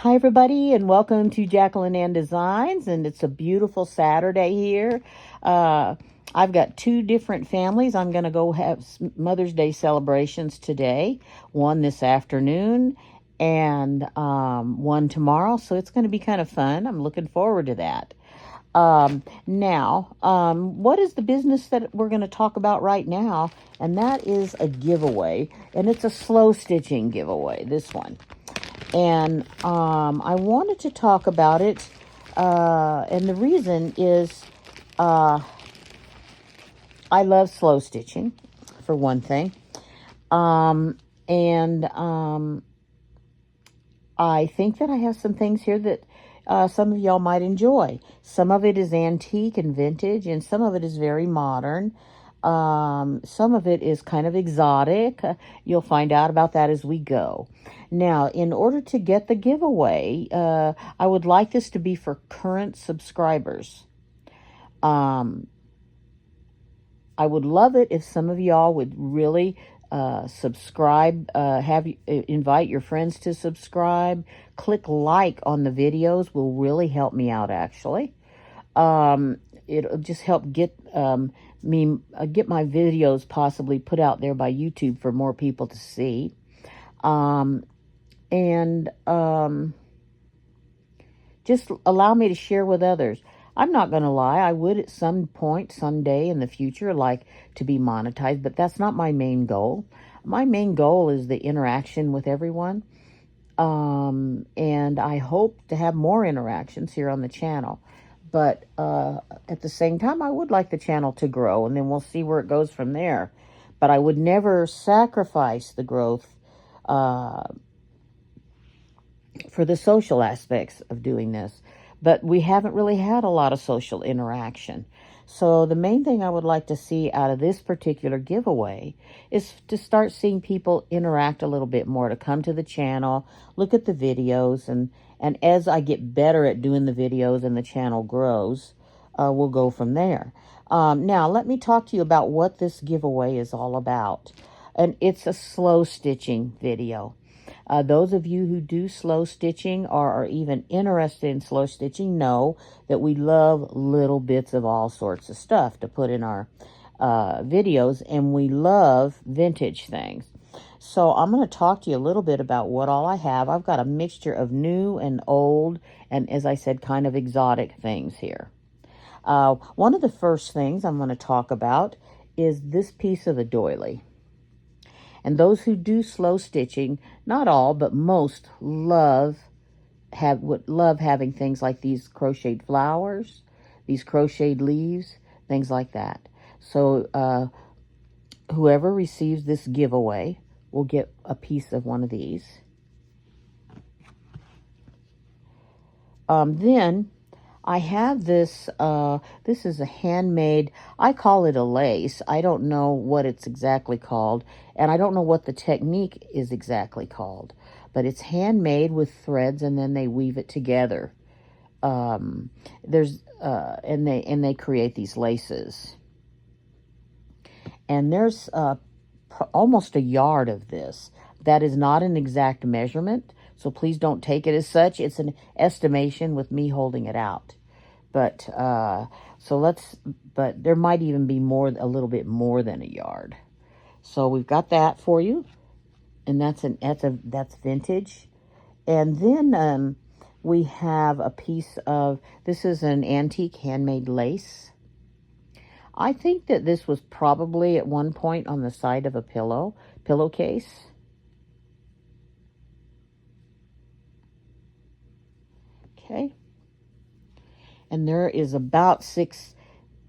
Hi, everybody, and welcome to Jacqueline Ann Designs. And it's a beautiful Saturday here. I've got two different families. I'm going to go have Mother's Day celebrations today, one this afternoon and one tomorrow. So it's going to be kind of fun. I'm looking forward to that. What is the business that we're going to talk about right now? And that is a giveaway, and it's a slow stitching giveaway, this one. And I wanted to talk about it, and the reason is I love slow stitching, for one thing. I think that I have some things here that some of y'all might enjoy. Some of it is antique and vintage, and some of it is very modern. Some of it is kind of exotic. You'll find out about that as we go. Now, in order to get the giveaway, I would like this to be for current subscribers. I would love it if some of y'all would really subscribe, invite your friends to subscribe. Click like on the videos will really help me out, actually. It'll just help get get my videos possibly put out there by YouTube for more people to see. Just allow me to share with others. I'm not going to lie, I would at some point, someday in the future, like to be monetized, but that's not my main goal. My main goal is the interaction with everyone. And I hope to have more interactions here on the channel. But at the same time, I would like the channel to grow, and then we'll see where it goes from there. But I would never sacrifice the growth for the social aspects of doing this. But we haven't really had a lot of social interaction. So the main thing I would like to see out of this particular giveaway is to start seeing people interact a little bit more, to come to the channel, look at the videos, and as I get better at doing the videos and the channel grows, we'll go from there. Now, let me talk to you about what this giveaway is all about. And it's a slow stitching video. Those of you who do slow stitching or are even interested in slow stitching know that we love little bits of all sorts of stuff to put in our videos, and we love vintage things. So I'm going to talk to you a little bit about what all I have. I've got a mixture of new and old, and as I said, kind of exotic things here. One of the first things I'm going to talk about is this piece of a doily. And those who do slow stitching, not all, but most, would love having things like these crocheted flowers, these crocheted leaves, things like that. So whoever receives this giveaway will get a piece of one of these. Then I have this, this is a handmade, I call it a lace. I don't know what it's exactly called, and I don't know what the technique is exactly called, but it's handmade with threads, and then they weave it together. And they create these laces. And there's almost a yard of this. That is not an exact measurement, so please don't take it as such. It's an estimation with me holding it out. But but there might even be a little bit more than a yard. So we've got that for you, and that's vintage. And then we have a piece of, this is an antique handmade lace. I think that this was probably at one point on the side of a pillowcase. Okay. And there is about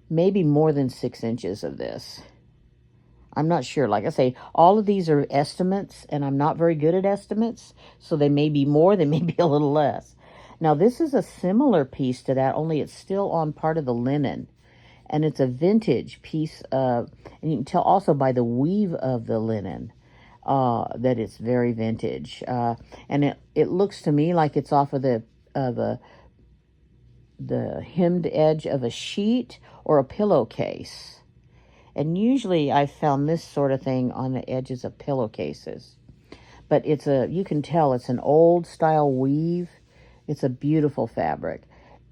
maybe more than 6 inches of this. I'm not sure. Like I say, all of these are estimates, and I'm not very good at estimates, so they may be more, they may be a little less. Now, this is a similar piece to that, only it's still on part of the linen. And it's a vintage piece and you can tell also by the weave of the linen that it's very vintage. And it looks to me like it's off of the hemmed edge of a sheet or a pillowcase. And usually I found this sort of thing on the edges of pillowcases. But you can tell it's an old style weave. It's a beautiful fabric,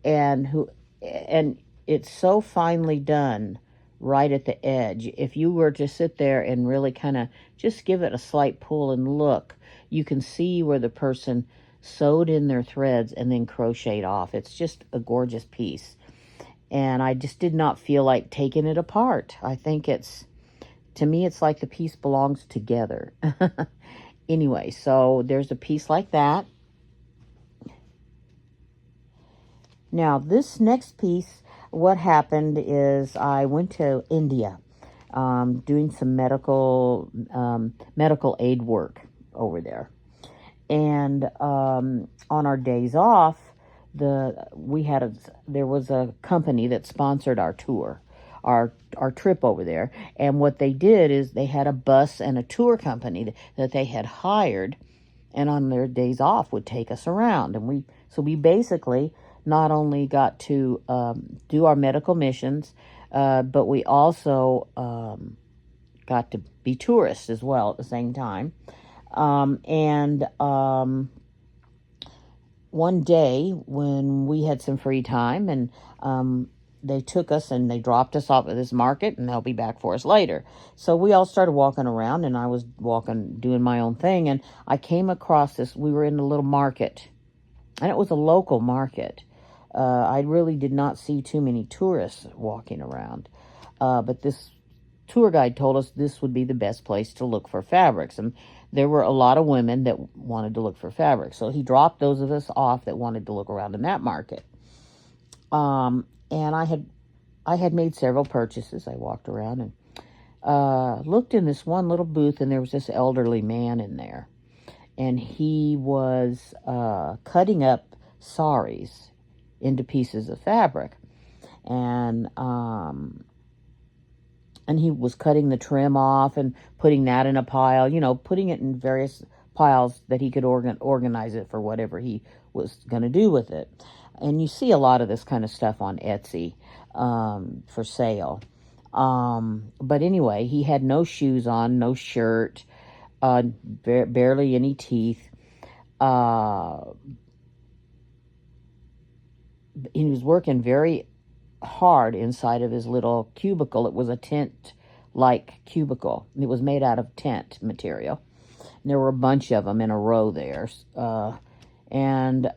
and and it's so finely done right at the edge. If you were to sit there and really kind of just give it a slight pull and look, you can see where the person sewed in their threads and then crocheted off. It's just a gorgeous piece. And I just did not feel like taking it apart. I think to me, it's like the piece belongs together. Anyway, so there's a piece like that. Now, this next piece, what happened is I went to India, doing some medical aid work over there. And on our days off, there was a company that sponsored our tour, our trip over there. And what they did is they had a bus and a tour company that they had hired, and on their days off would take us around. And we basically not only got to do our medical missions, but we also got to be tourists as well at the same time. One day when we had some free time, and they took us and they dropped us off at this market, and they'll be back for us later. So we all started walking around, and I was walking, doing my own thing, and I came across this. We were in a little market, and it was a local market. I really did not see too many tourists walking around, but this tour guide told us this would be the best place to look for fabrics, and there were a lot of women that wanted to look for fabrics. So he dropped those of us off that wanted to look around in that market. And I had made several purchases. I walked around and looked in this one little booth, and there was this elderly man in there, and he was cutting up saris into pieces of fabric, and he was cutting the trim off and putting that in a pile, putting it in various piles that he could organize it for whatever he was going to do with it. And you see a lot of this kind of stuff on Etsy for sale. But anyway, he had no shoes on, no shirt, barely any teeth. He was working very hard inside of his little cubicle. It was a tent-like cubicle. It was made out of tent material. And there were a bunch of them in a row there. And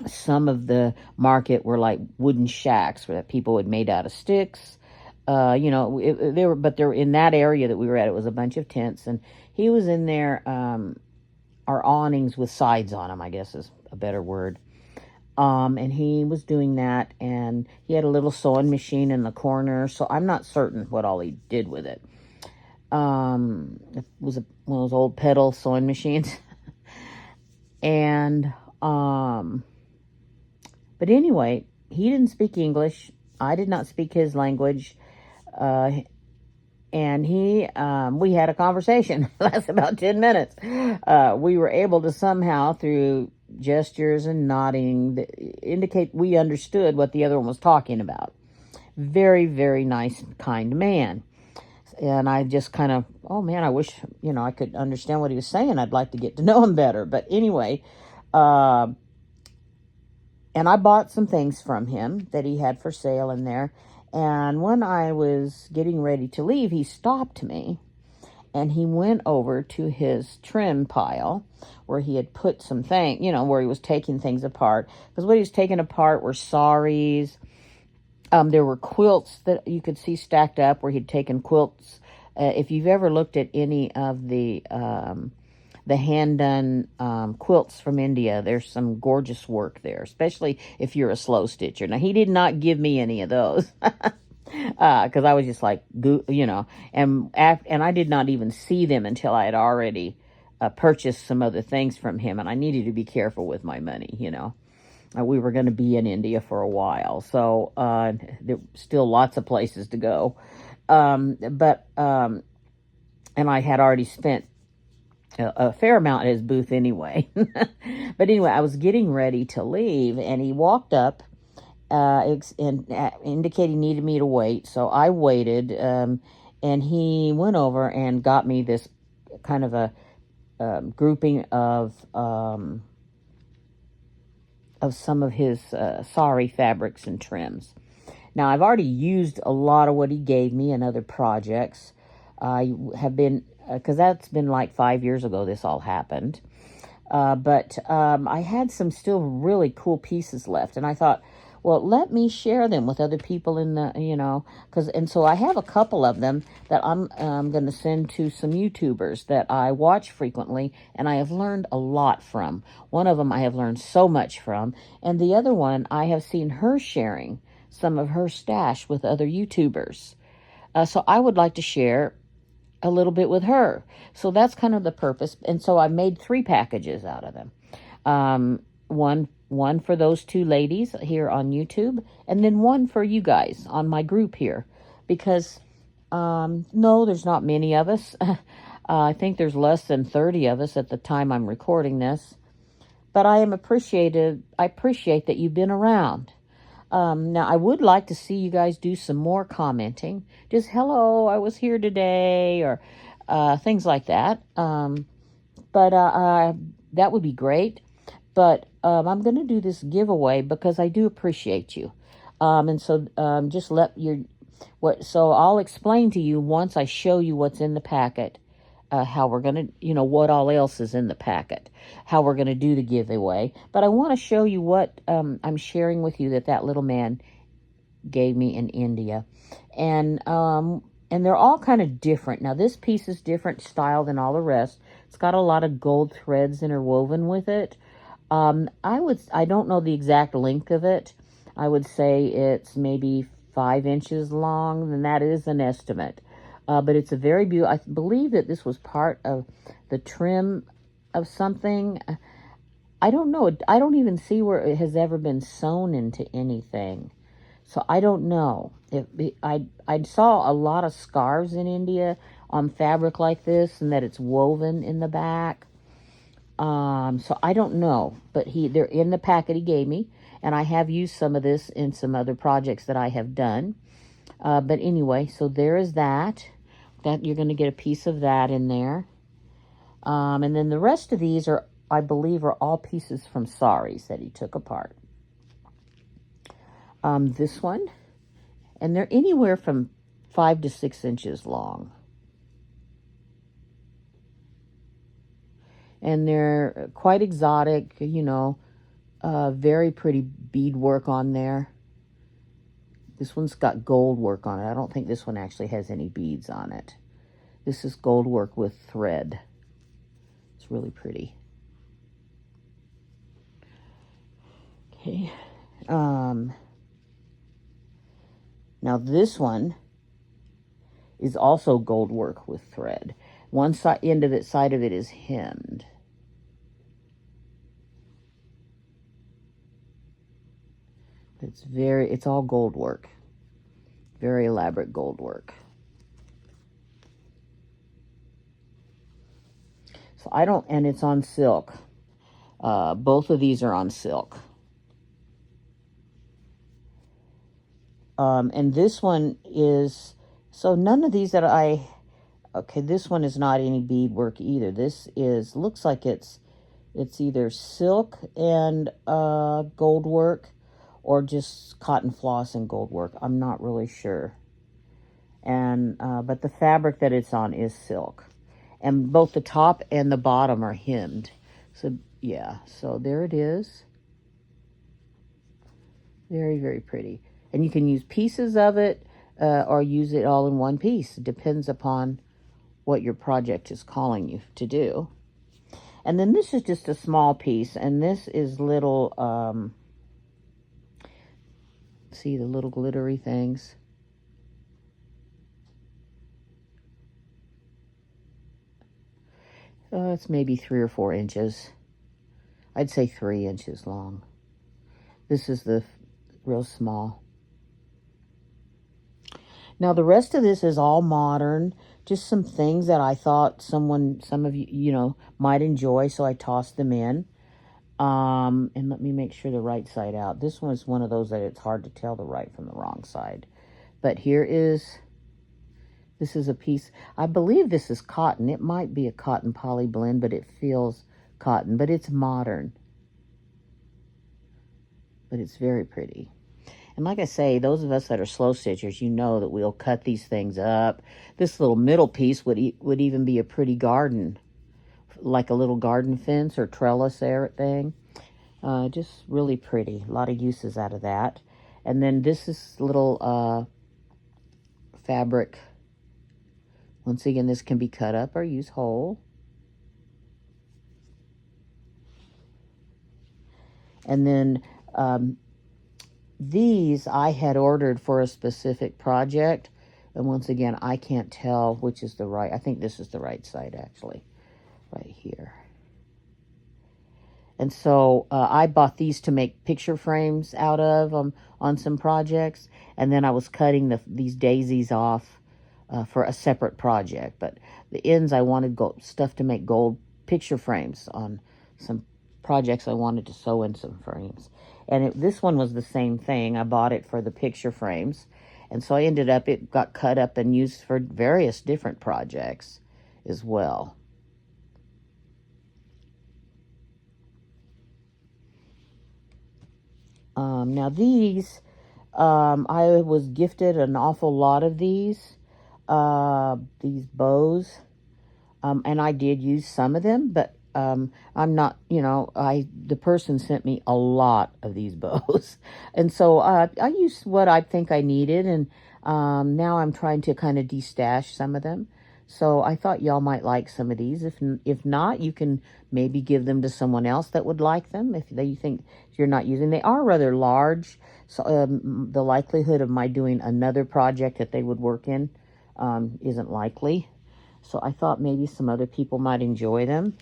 some of the market were like wooden shacks that people had made out of sticks. But they were in that area that we were at. It was a bunch of tents, and he was in there, our awnings with sides on them, I guess is a better word. And he was doing that, and he had a little sewing machine in the corner, so I'm not certain what all he did with it. It was one of those old pedal sewing machines. And, but anyway, he didn't speak English. I did not speak his language. And we had a conversation. It lasted about 10 minutes. We were able to somehow, through gestures and nodding, indicate we understood what the other one was talking about. Very, very nice, kind man. And I just kind of, oh man, I wish, I could understand what he was saying. I'd like to get to know him better. But anyway, and I bought some things from him that he had for sale in there. And when I was getting ready to leave, he stopped me, and he went over to his trim pile where he had put some things, where he was taking things apart. Because what he was taking apart were saris. There were quilts that you could see stacked up where he'd taken quilts. If you've ever looked at any of the hand-done quilts from India, there's some gorgeous work there, especially if you're a slow stitcher. Now, he did not give me any of those because I was just like, and I did not even see them until I had already purchased some other things from him, and I needed to be careful with my money, we were going to be in India for a while, so there were still lots of places to go. And I had already spent a fair amount at his booth anyway. But anyway, I was getting ready to leave, and he walked up and indicating he needed me to wait. So I waited, and he went over and got me this kind of a grouping of of some of his sari fabrics and trims. Now, I've already used a lot of what he gave me in other projects. I have been, because that's been like 5 years ago this all happened. But I had some still really cool pieces left, and I thought, well, let me share them with other people in the, and so I have a couple of them that I'm going to send to some YouTubers that I watch frequently, and I have learned a lot from. One of them I have learned so much from, and the other one I have seen her sharing some of her stash with other YouTubers. So I would like to share a little bit with her. So that's kind of the purpose. And so I made 3 packages out of them. One for those 2 ladies here on YouTube, and then one for you guys on my group here. Because, no, there's not many of us. I think there's less than 30 of us at the time I'm recording this. But I appreciate that you've been around. Now, I would like to see you guys do some more commenting. Just, hello, I was here today, or things like that. But that would be great. But I'm going to do this giveaway because I do appreciate you. And so just so I'll explain to you once I show you what's in the packet. How we're going to, what all else is in the packet, how we're going to do the giveaway. But I want to show you what I'm sharing with you that little man gave me in India. And they're all kind of different. Now, this piece is different style than all the rest. It's got a lot of gold threads interwoven with it. I don't know the exact length of it. I would say it's maybe 5 inches long, and that is an estimate. But it's a very beautiful, I believe that this was part of the trim of something. I don't know. I don't even see where it has ever been sewn into anything. So I don't know. I saw a lot of scarves in India on fabric like this, and that it's woven in the back. So I don't know. But they're in the packet he gave me, and I have used some of this in some other projects that I have done. But anyway, so there is that. That you're going to get a piece of that in there. And then the rest of these are, I believe, are all pieces from saris that he took apart. This one, and they're anywhere from 5 to 6 inches long. And they're quite exotic, very pretty beadwork on there. This one's got gold work on it. I don't think this one actually has any beads on it. This is gold work with thread. It's really pretty. Okay. Now this one is also gold work with thread. One side of it is hemmed. It's all gold work. Very elaborate gold work. So and it's on silk. Both of these are on silk. And this one is, so none of these okay, this one is not any beadwork either. This looks like it's either silk and gold work, or just cotton floss and gold work. I'm not really sure. And but the fabric that it's on is silk. And both the top and the bottom are hemmed. So, yeah. So there it is. Very, very pretty. And you can use pieces of it or use it all in one piece. It depends upon what your project is calling you to do. And then this is just a small piece. And this is little... see the little glittery things? It's maybe 3 or 4 inches. I'd say 3 inches long. This is the real small. Now the rest of this is all modern. Just some things that I thought some of you, might enjoy, so I tossed them in. And let me make sure the right side out. This one is one of those that it's hard to tell the right from the wrong side. But this is a piece, I believe this is cotton. It might be a cotton poly blend, but it feels cotton, but it's modern. but it's very pretty. And like I say, those of us that are slow stitchers, you know that we'll cut these things up. This little middle piece would even be a pretty garden, like a little garden fence or trellis there thing. Just really pretty. A lot of uses out of that. And then this is little fabric. Once again, this can be cut up or used whole. And then these I had ordered for a specific project. And once again, I can't tell which is the right. I think this is the right side, actually, right here. And so I bought these to make picture frames out of on some projects. And then I was cutting these daisies off for a separate project. But the ends, I wanted stuff to make gold picture frames on some projects I wanted to sew in some frames. And this one was the same thing. I bought it for the picture frames. And so I ended up, it got cut up and used for various different projects as well. Now these, I was gifted an awful lot of these bows, and I did use some of them, but I'm not, the person sent me a lot of these bows, and so I used what I think I needed, and now I'm trying to kind of de-stash some of them. So I thought y'all might like some of these. If not, you can maybe give them to someone else that would like them if you think you're not using. They are rather large, so the likelihood of my doing another project that they would work in isn't likely. So I thought maybe some other people might enjoy them.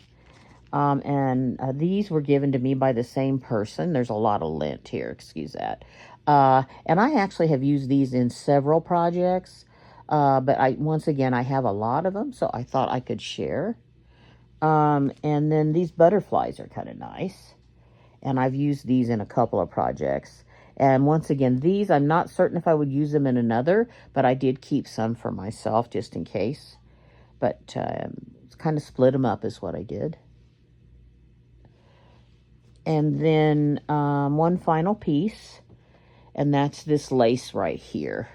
And these were given to me by the same person. There's a lot of lint here, excuse that. And I actually have used these in several projects. But once again, I have a lot of them, so I thought I could share. And then these butterflies are kind of nice. And I've used these in a couple of projects. And once again, these, I'm not certain if I would use them in another, but I did keep some for myself just in case. But kind of split them up is what I did. And then one final piece, and that's this lace right here.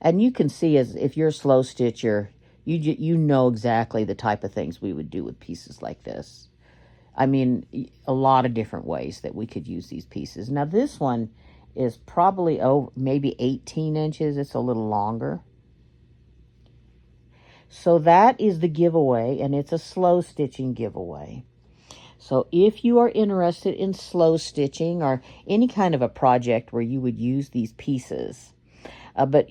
And you can see, as if you're a slow stitcher, you know exactly the type of things we would do with pieces like this. I mean, a lot of different ways that we could use these pieces. Now this one is probably maybe 18 inches. It's a little longer. So that is the giveaway, and it's a slow stitching giveaway. So if you are interested in slow stitching or any kind of a project where you would use these pieces, but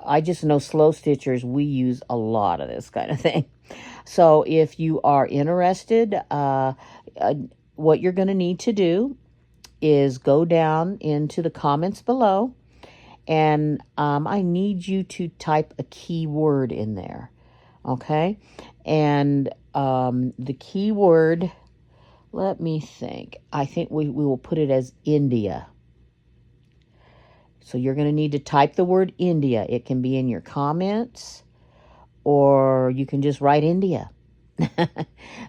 I just know slow stitchers, we use a lot of this kind of thing. So if you are interested, what you're going to need to do is go down into the comments below, and I need you to type a keyword in there, okay? And the keyword, let me think. I think we will put it as India. So you're going to need to type the word India. It can be in your comments, or you can just write India.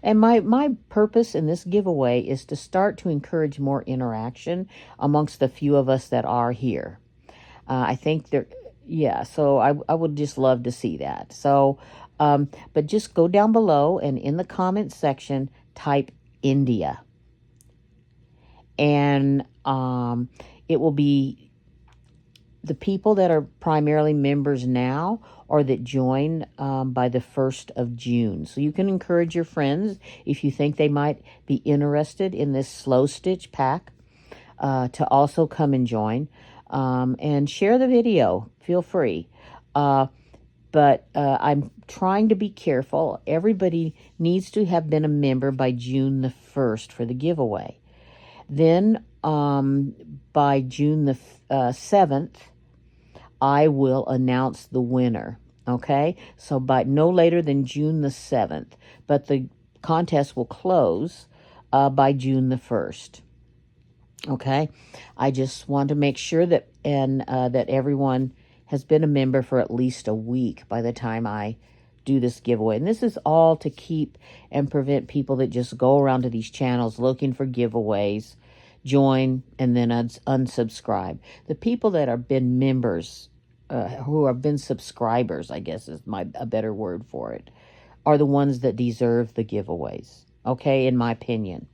And my purpose in this giveaway is to start to encourage more interaction amongst the few of us that are here. I think so I would just love to see that. So, but just go down below and in the comments section, type India. And it will be the people that are primarily members now or that join by the 1st of June. So you can encourage your friends if you think they might be interested in this slow stitch pack to also come and join. And share the video. Feel free. But I'm trying to be careful. Everybody needs to have been a member by June the 1st for the giveaway. Then by June the 7th, I will announce the winner, okay? So by no later than June the 7th, but the contest will close by June the 1st, okay? I just want to make sure that that everyone has been a member for at least a week by the time I do this giveaway. And this is all to keep and prevent people that just go around to these channels looking for giveaways, join, and then unsubscribe. The people that have been members, who have been subscribers, I guess is a better word for it, are the ones that deserve the giveaways, okay, in my opinion.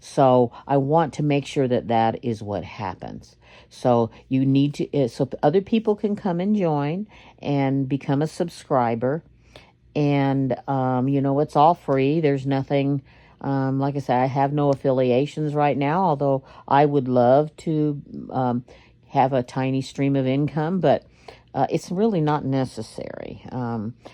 So I want to make sure that that is what happens. So you need to, so other people can come and join and become a subscriber. And, it's all free. There's nothing, like I said, I have no affiliations right now, although I would love to have a tiny stream of income, but it's really not necessary.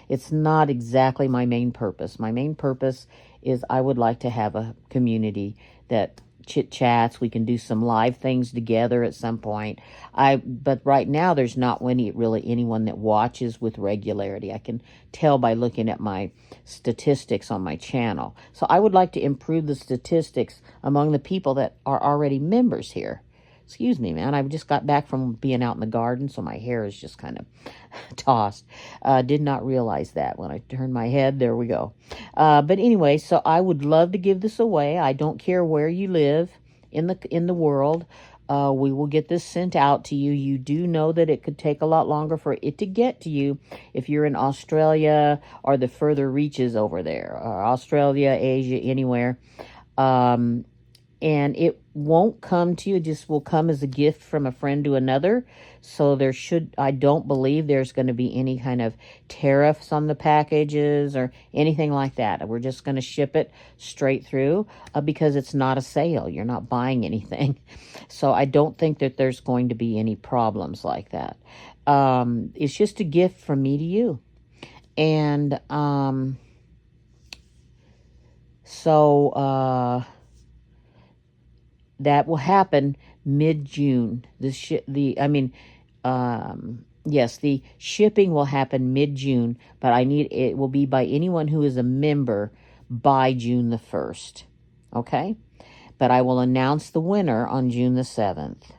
It's not exactly my main purpose. My main purpose is I would like to have a community that chit chats. We can do some live things together at some point. But right now there's not really anyone that watches with regularity. I can tell by looking at my statistics on my channel. So I would like to improve the statistics among the people that are already members here. Excuse me, man. I just got back from being out in the garden, so my hair is just kind of tossed. Did not realize that when I turned my head. There we go. But anyway, so I would love to give this away. I don't care where you live in the world. We will get this sent out to you. You do know that it could take a lot longer for it to get to you if you're in Australia or the further reaches over there, Australia, Asia, anywhere. And it won't come to you. It just will come as a gift from a friend to another. So I don't believe there's going to be any kind of tariffs on the packages or anything like that. We're just going to ship it straight through because it's not a sale. You're not buying anything. So I don't think that there's going to be any problems like that. It's just a gift from me to you. And that will happen mid-June. Yes, the shipping will happen mid-June, but it will be by anyone who is a member by June the 1st. Okay? But I will announce the winner on June the 7th.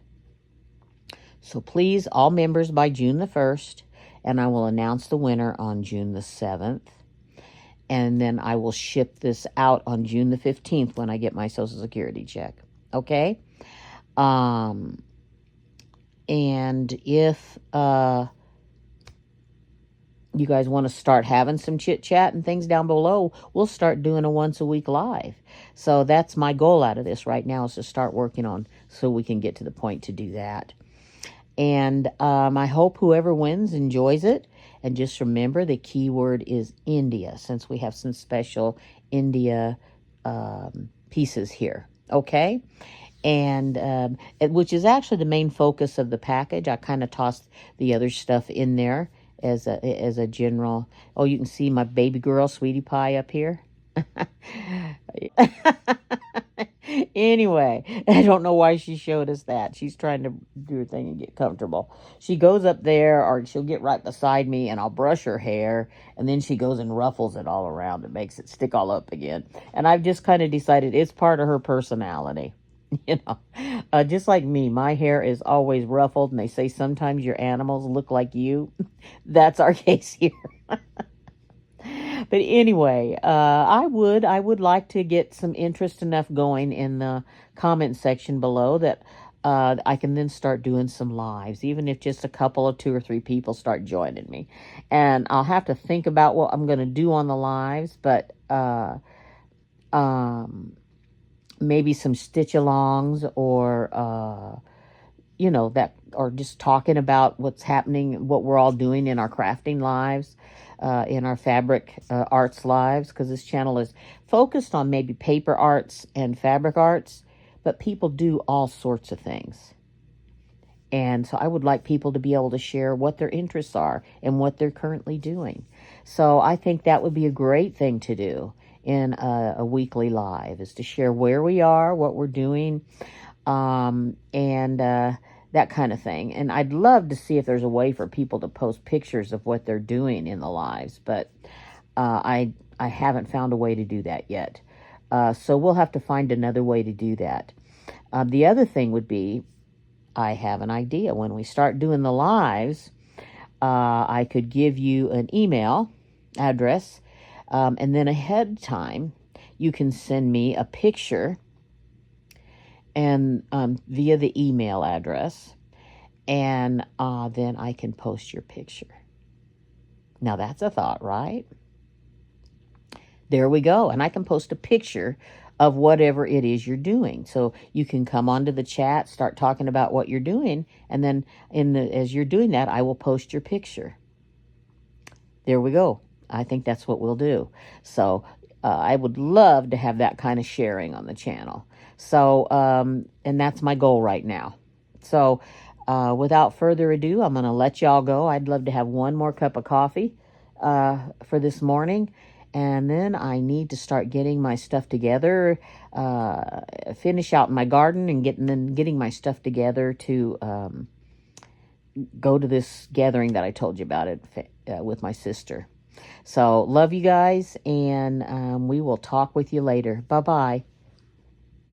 So please, all members by June the 1st, and I will announce the winner on June the 7th. And then I will ship this out on June the 15th when I get my Social Security check. Okay? And if you guys want to start having some chit chat and things down below, we'll start doing a once a week live. So that's my goal out of this right now, is to start working on so we can get to the point to do that. And I hope whoever wins enjoys it. And just remember, the keyword is India, since we have some special India pieces here. Okay? And which is actually the main focus of the package. I kind of tossed the other stuff in there as a general. Oh, you can see my baby girl, Sweetie Pie, up here. Anyway, I don't know why she showed us that. She's trying to do her thing and get comfortable. She goes up there, or she'll get right beside me, and I'll brush her hair, and then she goes and ruffles it all around and makes it stick all up again. And I've just kind of decided it's part of her personality. Just like me, my hair is always ruffled, and they say sometimes your animals look like you. That's our case here. But anyway, I would like to get some interest enough going in the comment section below that I can then start doing some lives, even if just a couple of 2 or 3 people start joining me. And I'll have to think about what I'm going to do on the lives, but maybe some stitch-alongs, or or just talking about what's happening, what we're all doing in our crafting lives, in our fabric arts lives, because this channel is focused on maybe paper arts and fabric arts, but people do all sorts of things. And so I would like people to be able to share what their interests are and what they're currently doing. So I think that would be a great thing to do in a weekly live, is to share where we are, what we're doing, and that kind of thing. And I'd love to see if there's a way for people to post pictures of what they're doing in the lives, but I haven't found a way to do that yet. So we'll have to find another way to do that. The other thing would be, I have an idea. When we start doing the lives, I could give you an email address, and then ahead of time, you can send me a picture and via the email address, and then I can post your picture. Now that's a thought, right? There we go. And I can post a picture of whatever it is you're doing. So you can come onto the chat, start talking about what you're doing, and then as you're doing that, I will post your picture. There we go. I think that's what we'll do. So I would love to have that kind of sharing on the channel. So, and that's my goal right now. So without further ado, I'm going to let y'all go. I'd love to have one more cup of coffee for this morning. And then I need to start getting my stuff together, finish out my garden, and getting my stuff together to go to this gathering that I told you about with my sister. So love you guys, and we will talk with you later. Bye-bye.